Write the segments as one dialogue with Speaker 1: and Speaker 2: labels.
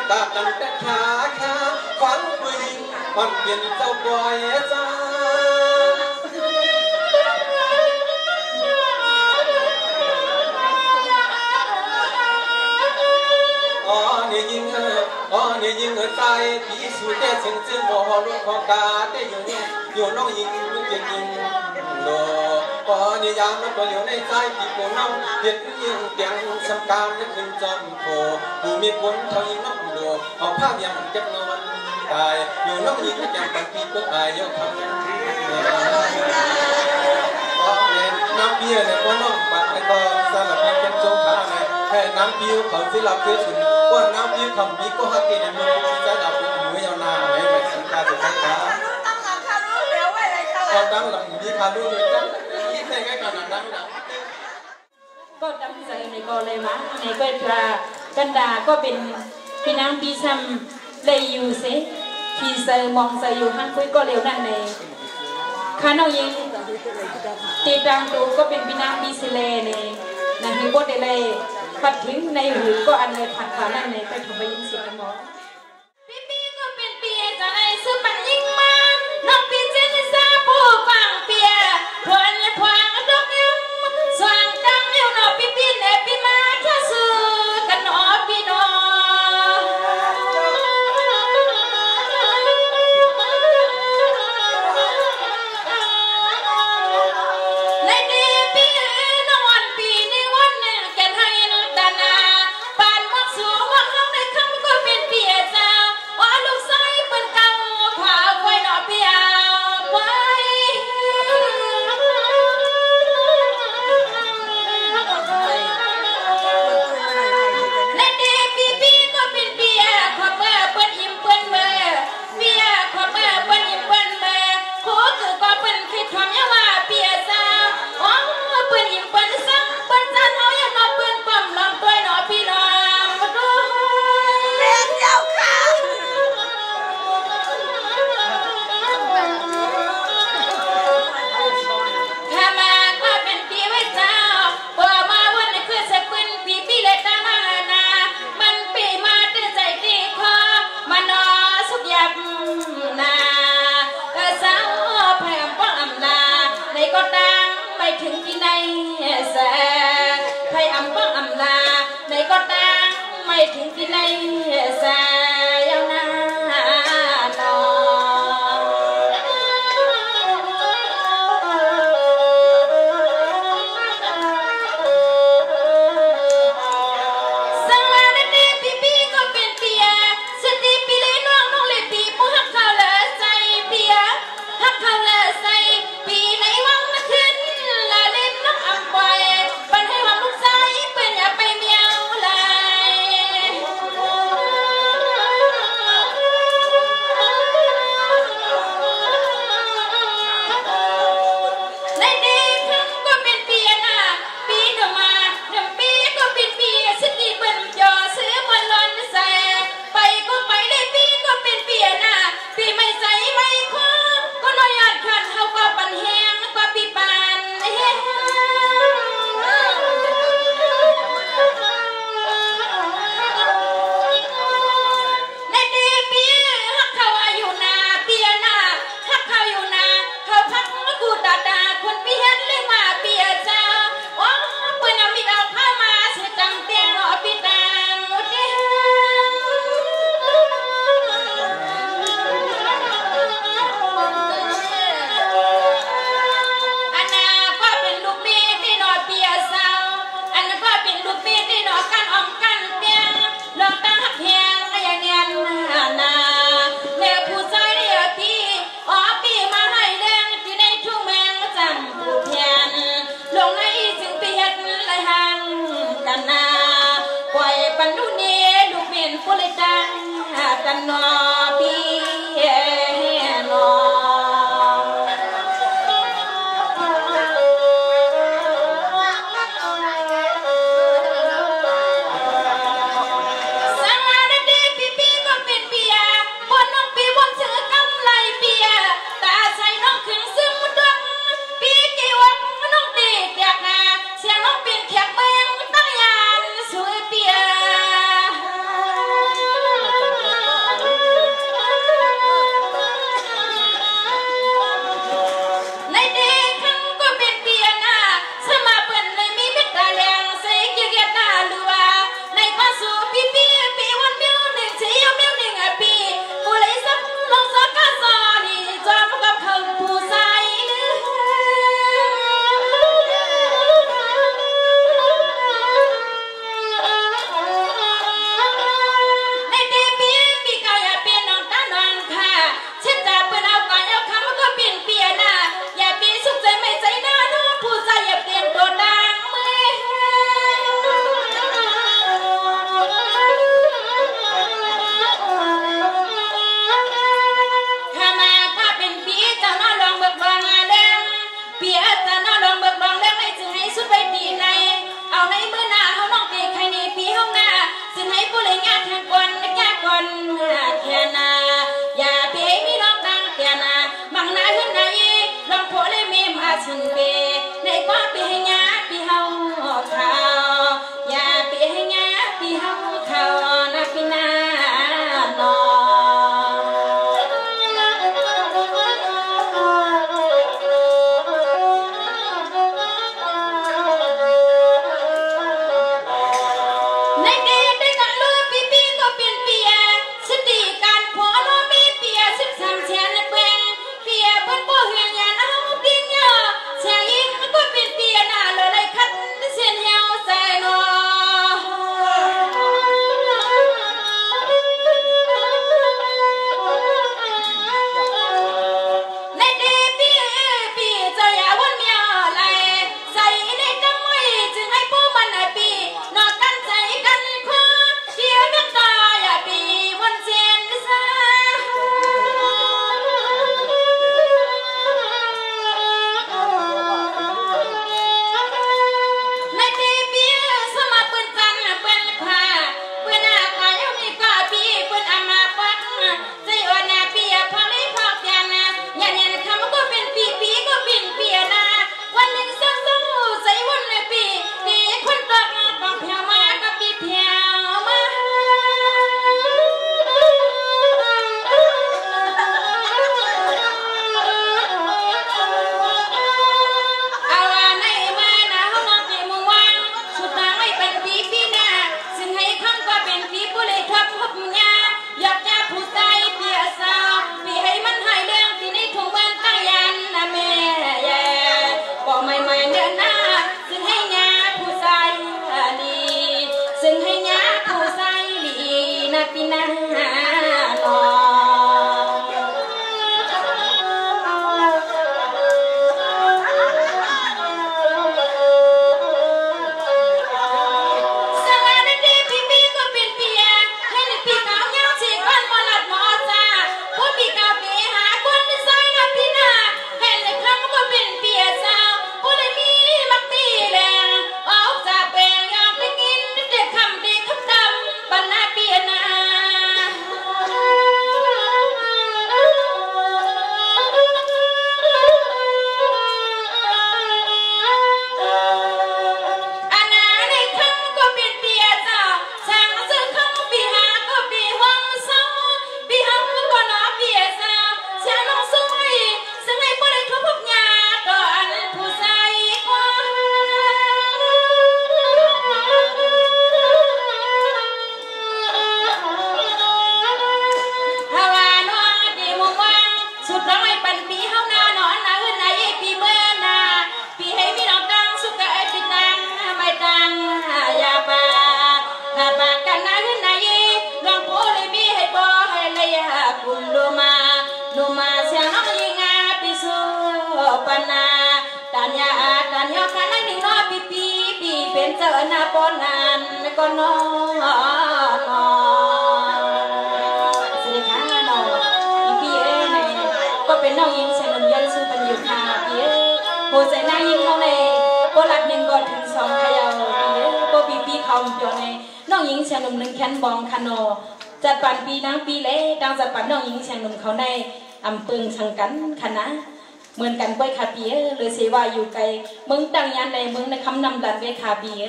Speaker 1: ตากันแต่ขาฟังผู้หญิงมันเปลี่ยนเจ้าบอยจ้านี่ยิงใจผีสูดแต่เสียงจื้อหมอลูกของกาแต่อยู่น้องยิงลูกยิงโลนี่ยามมันตัวเหลียวในใจที่กูน้องเด็ดยิงเตียงสำคัญนึกขึ้นจำโผกูมีผลเท่ายิงน้องโลเอาภาพยังเจ็บนอนตายอยู่น้องยิงแก้มปันปีก็ตายยกคำน้ำเบี้ยเนี่ยก็น้องปัดแล้วก็สลับเป็นโจขาเนี่ยแค่น้ำเบี้ยวเขาสิลับเบี้ยถึงว่าน้ำเบี้ยวคำนี้ก็ฮักกินในมือจะดับเป็นมือยาวนาเลยแบบสังกาจะสังกาก็ตั้งหลังมีคาดูเลยก็คิดในแค่ก่อนดังนะ
Speaker 2: ก็ตั้งใจในกอเลยมะในก็ตรากันดาก็เป็นพี่นางปีซัมเลยอยู่เสทีเซอร์มองเซอร์อยู่ห้างคุยก็เร็วนั่นในข้าน้องยิงตีดังตูก็เป็นพี่นางปีซิเลในนะฮิโบเดเลยพัดถึงในหูก็อันเลยผ่านผ่านนั่นในไปทำไปยิงเสียงกันหมดพี่ก็เป็นเปียจะไอ้สุปันยิงมาน้องปีเจนิซาผู้ฟังเปียพวนและพวางดอกยิ้มสว่างดังเอวหนอพี่เนพี่มาแค่ซื้อกันหนอพี่น้องถึงที่ไหนแสใครอำบ้างอำลาในก็ตั้งไม่ถึงที่ไหนแสยังน่านสังวาระเดปีก็เป็นเปียสติปีเลยน้องเลยปีผู้หักเขาเลยใจเปียหักเขาเลยใจปีในวังมาขึ้นปันให้หวังลูกชายเป็นอย่าไปเมียวเลยในเด็กครั้งก็เป็นเปียนะปีเดิมมาเดิมปีก็เป็นเปียสติเป็นจอซื้อบอลลอนใส่ไปก็ไปได้ปีก็เป็นเปียนะปีไม่ใส่ไม่คว้าก็น้อยหยาดขันเขาก็ปันแห้งกว่าปีปานแห้งกันนอพี่นอสังวาระเดปีก็เป็นเปียบนน้องปีบนถือกำไรเปียตาใส่น้องขึ้นซึ่งมุดงปีกี่วันน้องดีเตียกงาเสียงน้องเป็นแขกเมืองตั้งยานสวยเปีย ชินเปในกว่าปีให้ยาปีเฮาข่าวยาปีให้ยาปีเฮาข่าวนะปีหน้านอเจอหน้าปอนนันก็นอนสวัสดีค่ะน้องพี่เอ๋เนี่ยก็เป็นน้องยิงเฉลิมยันสุปัญญาค่ะพี่เอ๋โหใจหน้ายิงน้องเนี่ยก็หลักหนึ่งก่อนถึงสองขยาวพี่เอ๋ก็ปีเขาเปียวเนี่ยน้องยิงเฉลิมหนึ่งแขนบองคานอจัดปันปีนางปีเล่ดังจัดปันน้องยิงเฉลิมเขาในอำเภอชังกันคณะเหมือนกันก้อยคาเปียหรือเสวาอยู่ไกลเมืองตั้งยันในเมืองในคำนำดันเวคาเปีย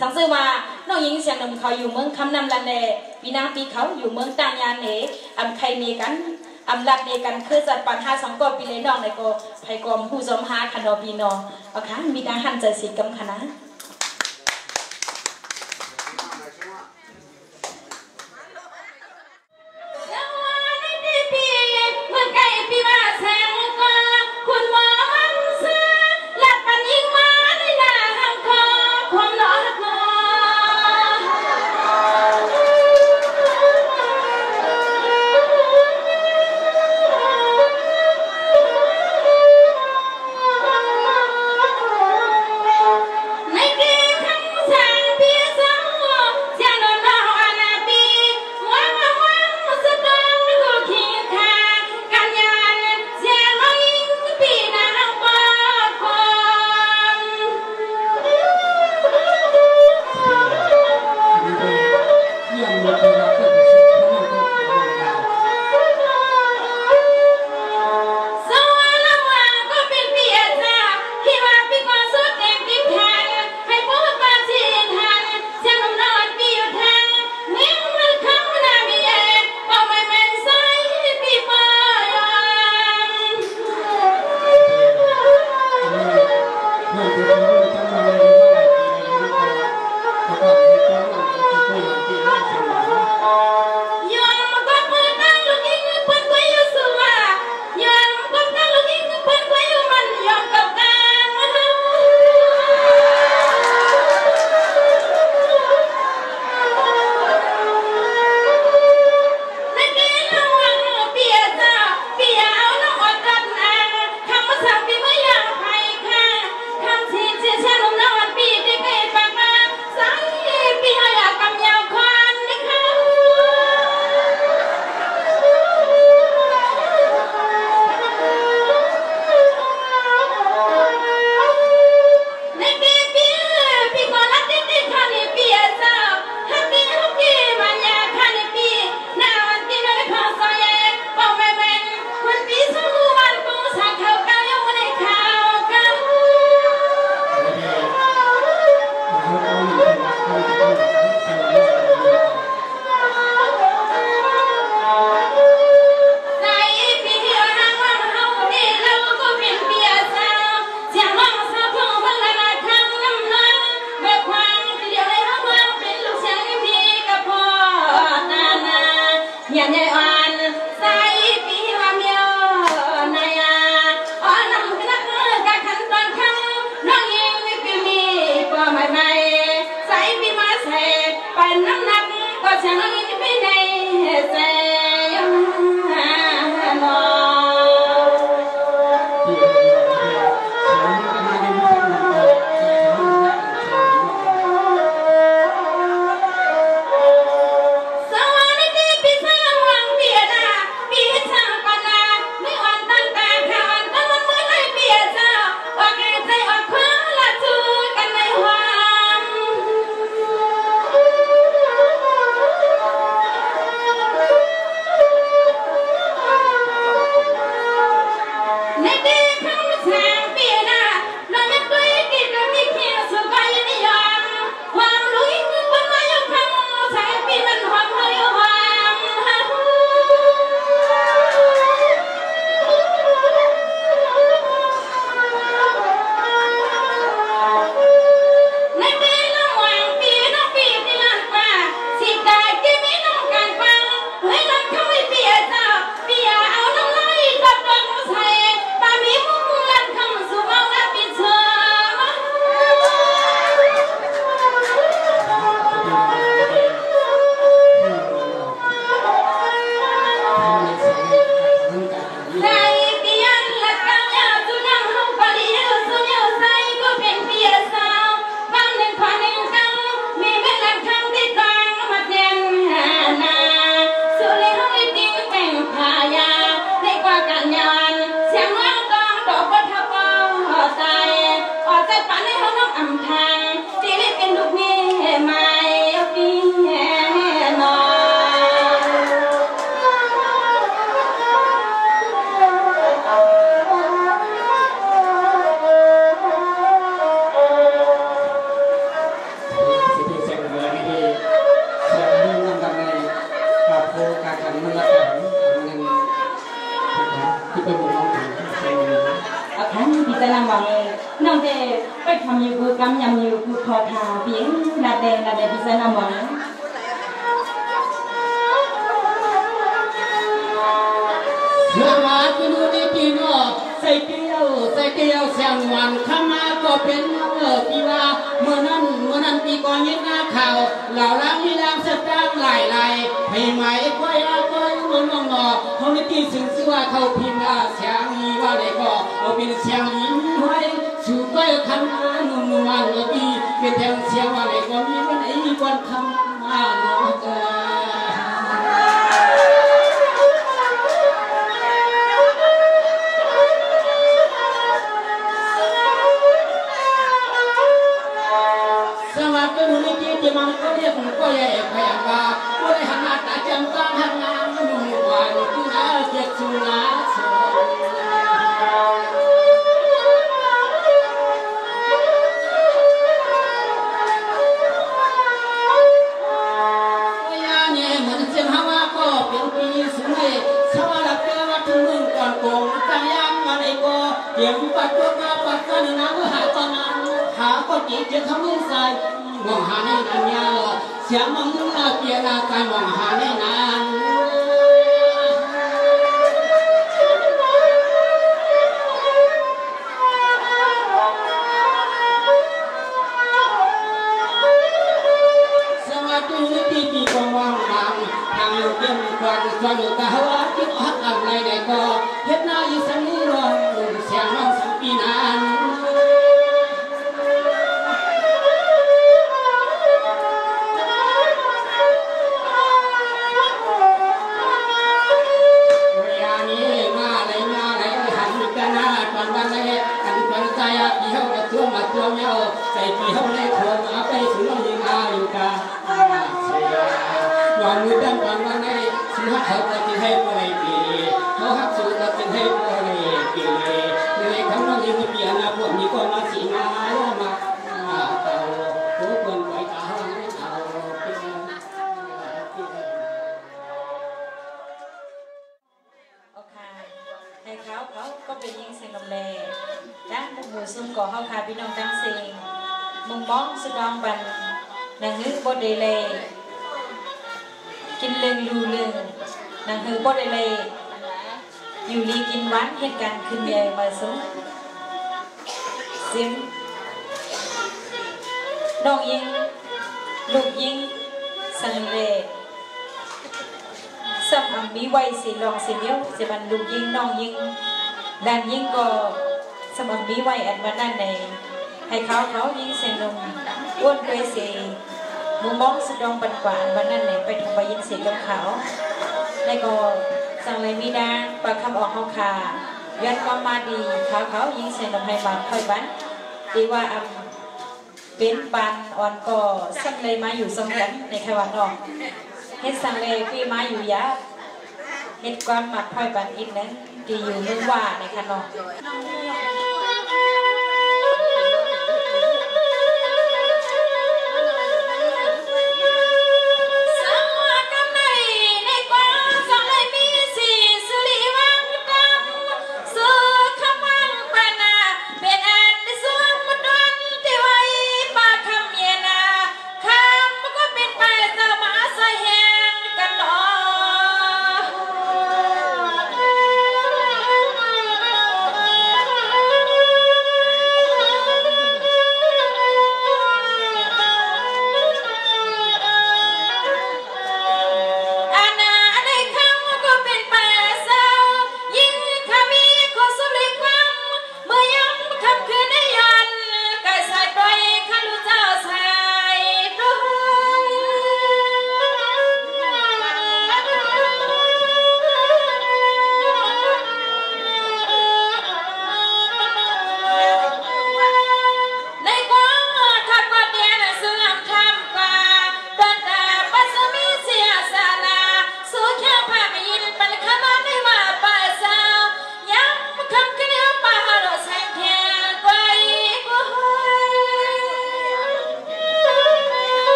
Speaker 2: สังเสว่าน้องหญิงเสียงนมเขาอยู่เมืองคำนำดันในปีนางปีเขาอยู่เมืองตั้งยันเนอำไคเนกันอำลัดเนกันคือจัดปันหา2 ก่อปีเลยน้องในก็ไผกอมผู้จอมหาคณะปีนอเอาค่ะมีการหันใจสีกำคณะ
Speaker 3: ใน
Speaker 2: กินเรื่องดูเรื่อง นางฮือบ่ได้เลยอยู่ลีกินหวานเหตุการณ์ขึ้นใหญ่มาสูงเสียงน้องยิงลูกยิงสังเลซ้ำอัมมีไว้สิลองสิเดียวจะบันลูกยิงน้องยิงด้านยิงก็ซ้ำอัมมีไว้อันวันนั้นในให้เขายิงเสียงลงอ้วนด้วยสิมุมมองสุดดองปันกว่าอันวันนั้นในไปทงไปยิงเสียงกับเขาในก็สังเลยมีดาปากคำออกเขาขาย้อนความมาดีเขายิงเสียงลงให้บางค่อยบ้านดีว่าอัมเป็นปานอ่อนก็สังเลยมาอยู่สองกันในแค่วันนอกเฮ็ดสังเลยพี่มาอยู่ยาเฮ็ดความหมักค่อยปานอินนั้นดีอยู่เมืองว่าในขนม